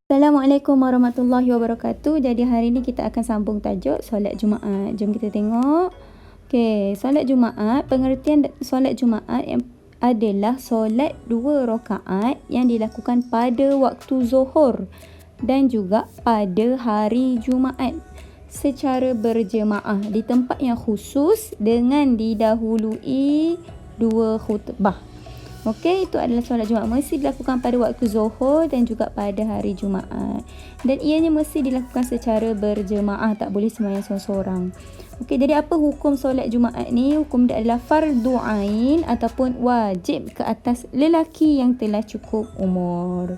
Assalamualaikum warahmatullahi wabarakatuh. Jadi hari ni kita akan sambung tajuk solat Jumaat. Jom kita tengok. Okey, solat Jumaat, pengertian solat Jumaat yang adalah solat 2 rakaat yang dilakukan pada waktu Zuhur dan juga pada hari Jumaat secara berjemaah di tempat yang khusus dengan didahului 2 khutbah. Okey, itu adalah solat Jumaat. Mesti dilakukan pada waktu Zuhur dan juga pada hari Jumaat. Dan ianya mesti dilakukan secara berjemaah, tak boleh sembahyang seorang-seorang. Okey, jadi apa hukum solat Jumaat ni? Hukum dia adalah fardu ain ataupun wajib ke atas lelaki yang telah cukup umur.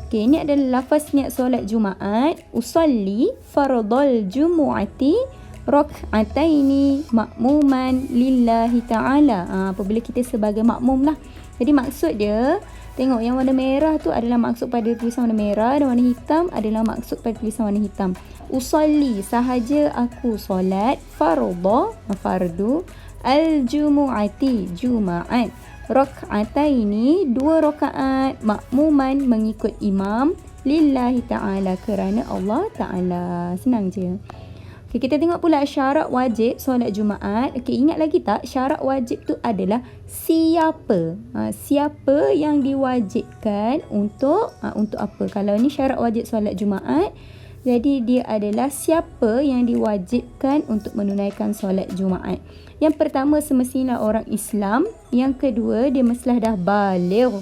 Okey, ini adalah lafaz niat solat Jumaat. Usalli fardal jumu'ati rak'ataini makmuman lillahi ta'ala. Apabila kita sebagai makmum lah. Jadi maksud dia, tengok yang warna merah tu adalah maksud pada tulisan warna merah dan warna hitam adalah maksud pada tulisan warna hitam. Usalli, sahaja aku solat, fardu, al-jumu'ati, Jumaat. Rak'ataini, 2 rakaat, makmuman mengikut imam, lillahi ta'ala, kerana Allah Ta'ala. Senang je. Okay, kita tengok pula syarat wajib solat Jumaat. Okay, ingat lagi tak? Syarat wajib tu adalah siapa? Siapa yang diwajibkan untuk apa? Kalau ni syarat wajib solat Jumaat, jadi dia adalah siapa yang diwajibkan untuk menunaikan solat Jumaat. Yang pertama semestinya orang Islam. Yang kedua, dia mestilah dah baligh,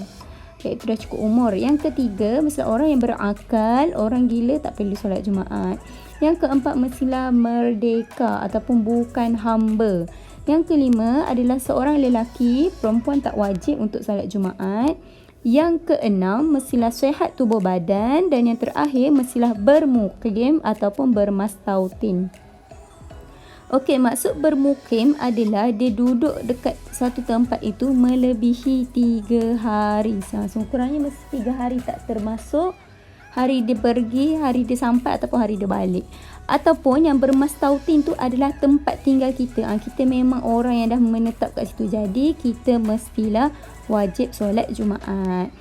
iaitu dah cukup umur. Yang ketiga, mestilah orang yang berakal. Orang gila tak perlu solat Jumaat. Yang keempat, mestilah merdeka ataupun bukan hamba. Yang kelima adalah seorang lelaki, perempuan tak wajib untuk solat Jumaat. Yang keenam, mestilah sihat tubuh badan. Dan yang terakhir, mestilah bermukim ataupun bermastautin. Okey, maksud bermukim adalah dia duduk dekat satu tempat itu melebihi 3 hari. So, kurangnya mesti 3 hari, tak termasuk hari dia pergi, hari dia sampai ataupun hari dia balik. Ataupun yang bermastautin tu adalah tempat tinggal kita. Kita memang orang yang dah menetap kat situ. Jadi kita mestilah wajib solat Jumaat.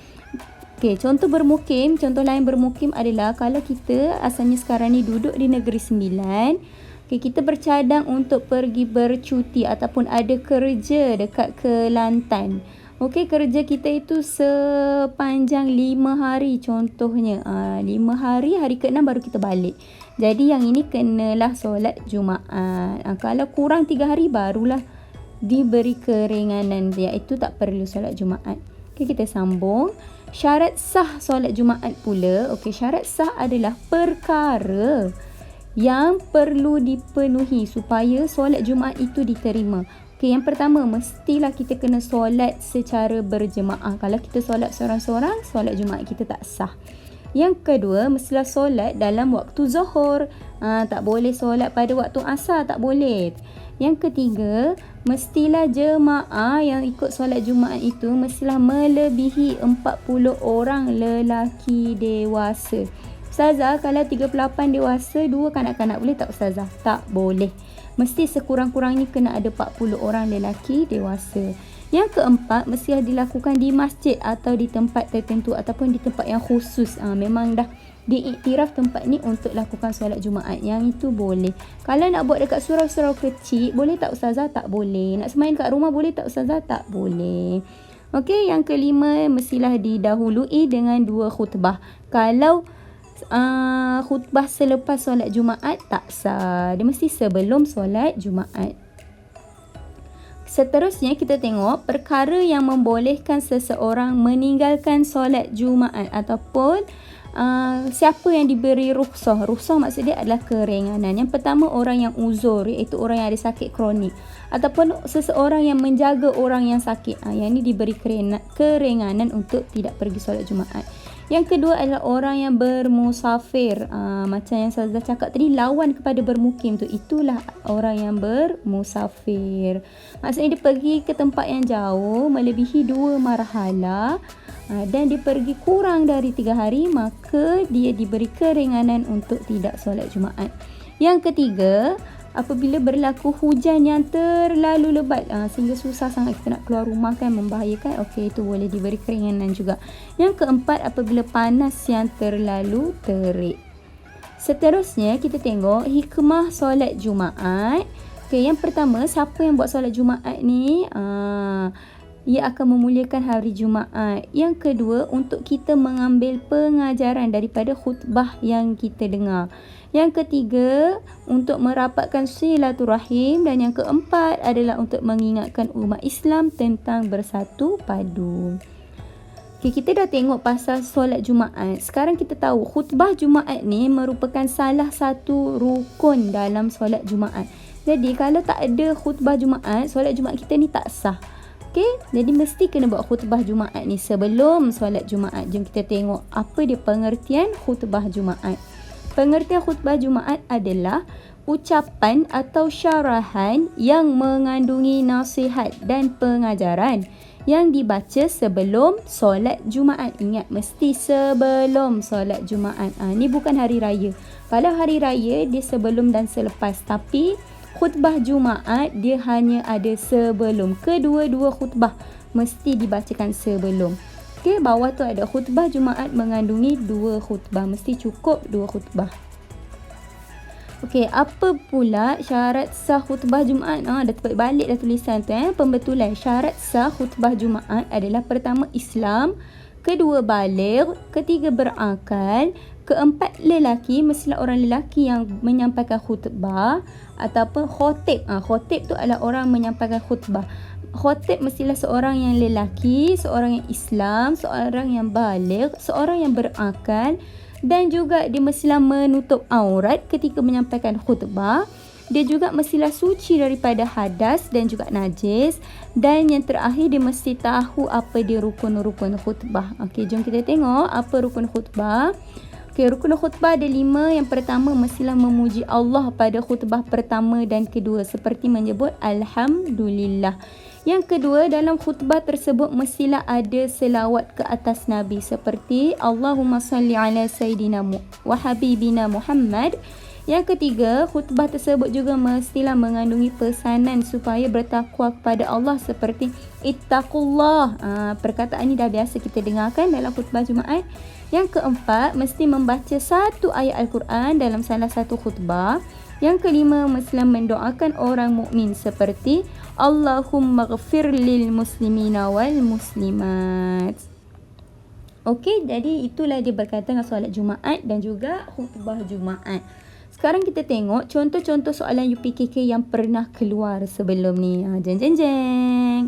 Okey, contoh bermukim, contoh lain bermukim adalah kalau kita asalnya sekarang ni duduk di Negeri Sembilan. Okey, kita bercadang untuk pergi bercuti ataupun ada kerja dekat Kelantan. Okey, kerja kita itu sepanjang 5 hari contohnya. 5 hari, hari ke-6 baru kita balik. Jadi yang ini kenalah solat Jumaat. Kalau kurang 3 hari barulah diberi keringanan, iaitu tak perlu solat Jumaat. Okey, kita sambung. Syarat sah solat Jumaat pula. Okey, syarat sah adalah perkara yang perlu dipenuhi supaya solat Jumaat itu diterima. Okay, yang pertama, mestilah kita kena solat secara berjemaah. Kalau kita solat seorang-seorang, solat Jumaat kita tak sah. Yang kedua, mestilah solat dalam waktu Zuhur. Tak boleh solat pada waktu Asar, tak boleh. Yang ketiga, mestilah jemaah yang ikut solat Jumaat itu mestilah melebihi 40 orang lelaki dewasa. Ustazah, kalau 38 dewasa, 2 kanak-kanak boleh tak Ustazah? Tak boleh. Mesti sekurang-kurangnya kena ada 40 orang lelaki dewasa. Yang keempat, mestilah dilakukan di masjid atau di tempat tertentu ataupun di tempat yang khusus. Memang dah diiktiraf tempat ni untuk lakukan solat Jumaat. Yang itu boleh. Kalau nak buat dekat surau-surau kecil, boleh tak Ustazah? Tak boleh. Nak semain kat rumah, boleh tak Ustazah? Tak boleh. Okey, yang kelima, mestilah didahului dengan 2 khutbah. Kalau khutbah selepas solat Jumaat tak sah. Dia mesti sebelum solat Jumaat. Seterusnya kita tengok perkara yang membolehkan seseorang meninggalkan solat Jumaat ataupun siapa yang diberi rukhsah. Rukhsah maksud dia adalah keringanan. Yang pertama, orang yang uzur, iaitu orang yang ada sakit kronik ataupun seseorang yang menjaga orang yang sakit. Yang ini diberi keringanan untuk tidak pergi solat Jumaat. Yang kedua adalah orang yang bermusafir. Macam yang Ustazah cakap tadi, lawan kepada bermukim tu. Itulah orang yang bermusafir. Maksudnya dia pergi ke tempat yang jauh, melebihi 2 marhala. Dan dia pergi kurang dari 3 hari, maka dia diberi keringanan untuk tidak solat Jumaat. Yang ketiga, apabila berlaku hujan yang terlalu lebat sehingga susah sangat kita nak keluar rumah kan, membahayakan. Okey, itu boleh diberi keringanan juga. Yang keempat, apabila panas yang terlalu terik. Seterusnya kita tengok hikmah solat Jumaat. Okey, yang pertama, siapa yang buat solat Jumaat ni? Ia akan memuliakan hari Jumaat. Yang kedua, untuk kita mengambil pengajaran daripada khutbah yang kita dengar. Yang ketiga, untuk merapatkan silaturahim. Dan yang keempat adalah untuk mengingatkan umat Islam tentang bersatu padu. Okay, kita dah tengok pasal solat Jumaat. Sekarang kita tahu khutbah Jumaat ni merupakan salah satu rukun dalam solat Jumaat. Jadi kalau tak ada khutbah Jumaat, solat Jumaat kita ni tak sah. Okay, jadi mesti kena buat khutbah Jumaat ni sebelum solat Jumaat. Jom kita tengok apa dia pengertian khutbah Jumaat. Pengertian khutbah Jumaat adalah ucapan atau syarahan yang mengandungi nasihat dan pengajaran yang dibaca sebelum solat Jumaat. Ingat, mesti sebelum solat Jumaat. Ni bukan hari raya. Kalau hari raya dia sebelum dan selepas, tapi khutbah Jumaat dia hanya ada sebelum. Kedua-dua khutbah mesti dibacakan sebelum. Okey, bawah tu ada khutbah Jumaat mengandungi 2 khutbah. Mesti cukup 2 khutbah. Okey, apa pula syarat sah khutbah Jumaat? Dah terbalik dah tulisan tu. Pembetulan syarat sah khutbah Jumaat adalah pertama Islam, kedua baligh, ketiga berakal, keempat lelaki, mestilah orang lelaki yang menyampaikan khutbah ataupun khotib. Khotib tu adalah orang menyampaikan khutbah. Khotib mestilah seorang yang lelaki, seorang yang Islam, seorang yang baligh, seorang yang berakal, dan juga dia mestilah menutup aurat ketika menyampaikan khutbah. Dia juga mestilah suci daripada hadas dan juga najis. Dan yang terakhir, dia mesti tahu apa dia rukun-rukun khutbah. Okey, jom kita tengok apa rukun khutbah. Okey, rukun khutbah ada 5. Yang pertama, mestilah memuji Allah pada khutbah pertama dan kedua, seperti menyebut Alhamdulillah. Yang kedua, dalam khutbah tersebut mestilah ada selawat ke atas Nabi, seperti Allahumma salli ala Sayyidina wa Habibina Muhammad. Yang ketiga, khutbah tersebut juga mestilah mengandungi pesanan supaya bertakwa kepada Allah, seperti ittaqullah. Perkataan ini dah biasa kita dengarkan dalam khutbah Jumaat. Yang keempat, mesti membaca satu ayat Al-Quran dalam salah satu khutbah. Yang kelima, mestilah mendoakan orang mukmin seperti Allahumma ghafir lil muslimina wal muslimat. Okey, jadi itulah dia berkaitan dengan solat Jumaat dan juga khutbah Jumaat. Sekarang kita tengok contoh-contoh soalan UPKK yang pernah keluar sebelum ni. Jeng jeng jeng.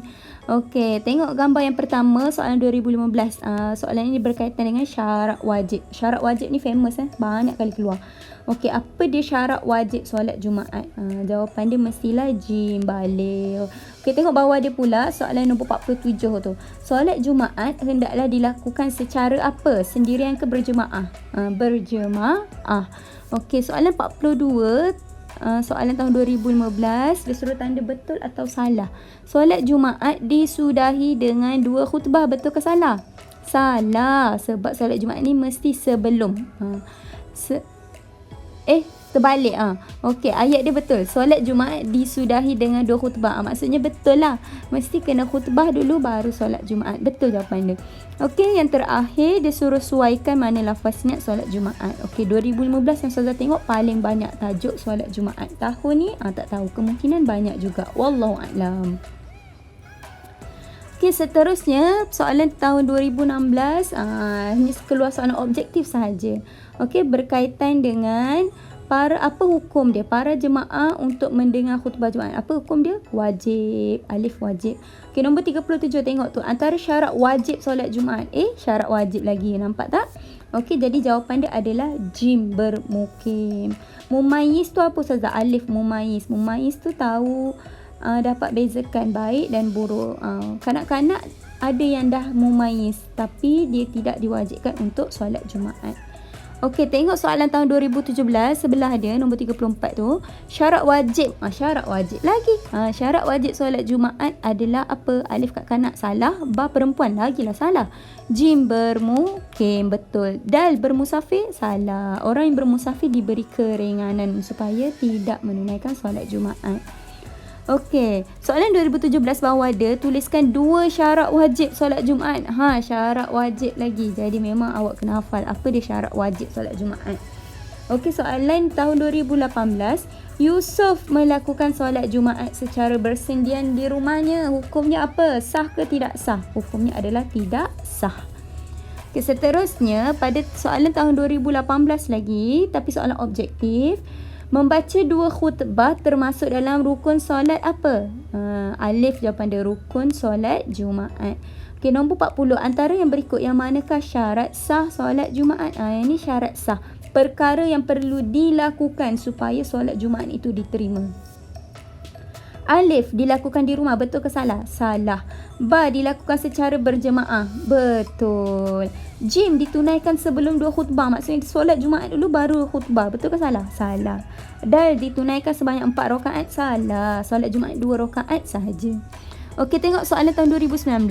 Okey, tengok gambar yang pertama, soalan 2015. Soalan ini berkaitan dengan syarat wajib. Syarat wajib ni famous banyak kali keluar. Okey, apa dia syarat wajib solat Jumaat? Jawapan dia mestilah jim, baligh. Okey, tengok bawah dia pula, soalan nombor 47 tu. Solat Jumaat hendaklah dilakukan secara apa? Sendirian ke berjemaah? Berjemaah. Okey, soalan 42, soalan tahun 2015, dia suruh tanda betul atau salah. Solat Jumaat disudahi dengan 2 khutbah, betul ke salah? Salah, sebab solat Jumaat ni mesti sebelum. Terbalik. Okey, ayat dia betul. Solat Jumaat disudahi dengan 2 khutbah. Maksudnya betul lah. Mesti kena khutbah dulu baru solat Jumaat. Betul jawapan dia. Okey, yang terakhir dia suruh suaikan mana lafaznya solat Jumaat. Okey, 2015 yang Ustazah tengok paling banyak tajuk solat Jumaat. Tahun ni tak tahu, kemungkinan banyak juga. Wallahu a'lam. Okey, seterusnya soalan tahun 2016, hanya keluar soalan objektif sahaja. Okey, berkaitan dengan apa hukum dia? Para jemaah untuk mendengar khutbah Jumaat. Apa hukum dia? Wajib. Alif wajib. Okey, nombor 37 tengok tu. Antara syarat wajib solat Jumaat. Syarat wajib lagi. Nampak tak? Okey, jadi jawapan dia adalah jim, bermukim. Mumayyiz tu apa Ustazah? Alif mumayyiz. Mumayyiz tu tahu dapat bezakan baik dan buruk. Kanak-kanak ada yang dah mumayyiz tapi dia tidak diwajibkan untuk solat Jumaat. Okey, tengok soalan tahun 2017 sebelah dia nombor 34 tu. Syarat wajib. Syarat wajib lagi. Syarat wajib solat Jumaat adalah apa? Alif kat kanak salah, ba perempuan lagilah salah. Jim bermukim betul. Dal bermusafir salah. Orang yang bermusafir diberi keringanan supaya tidak menunaikan solat Jumaat. Okey, soalan 2017 bawah dia tuliskan 2 syarat wajib solat Jumaat. Syarat wajib lagi. Jadi memang awak kena hafal apa dia syarat wajib solat Jumaat. Okey, soalan tahun 2018. Yusuf melakukan solat Jumaat secara bersendian di rumahnya. Hukumnya apa? Sah ke tidak sah? Hukumnya adalah tidak sah. Okey, seterusnya pada soalan tahun 2018 lagi, tapi soalan objektif. Membaca 2 khutbah termasuk dalam rukun solat apa? Alif jawapan dia rukun solat Jumaat. Okey, nombor 40. Antara yang berikut yang manakah syarat sah solat Jumaat? Ini syarat sah. Perkara yang perlu dilakukan supaya solat Jumaat itu diterima. Alif, dilakukan di rumah. Betul ke salah? Salah. Ba, dilakukan secara berjemaah. Betul. Jim, ditunaikan sebelum 2 khutbah. Maksudnya solat Jumaat dulu baru khutbah. Betul ke salah? Salah. Dal, ditunaikan sebanyak 4 rakaat. Salah. Solat Jumaat 2 rakaat sahaja. Okey, tengok soalan tahun 2019.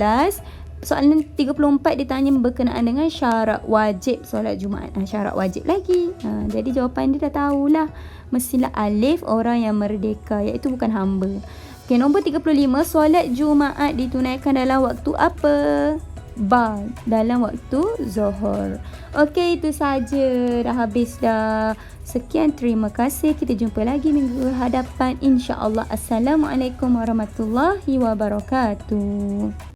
Soalan 34 ditanya berkenaan dengan syarat wajib solat Jumaat. Syarat wajib lagi. Jadi jawapan dia dah tahulah. Mestilah alif, orang yang merdeka, iaitu bukan hamba. Okey, nombor 35. Solat Jumaat ditunaikan dalam waktu apa? Ba, dalam waktu Zuhur. Okey, itu saja. Dah habis dah. Sekian, terima kasih. Kita jumpa lagi minggu hadapan, insya-Allah. Assalamualaikum warahmatullahi wabarakatuh.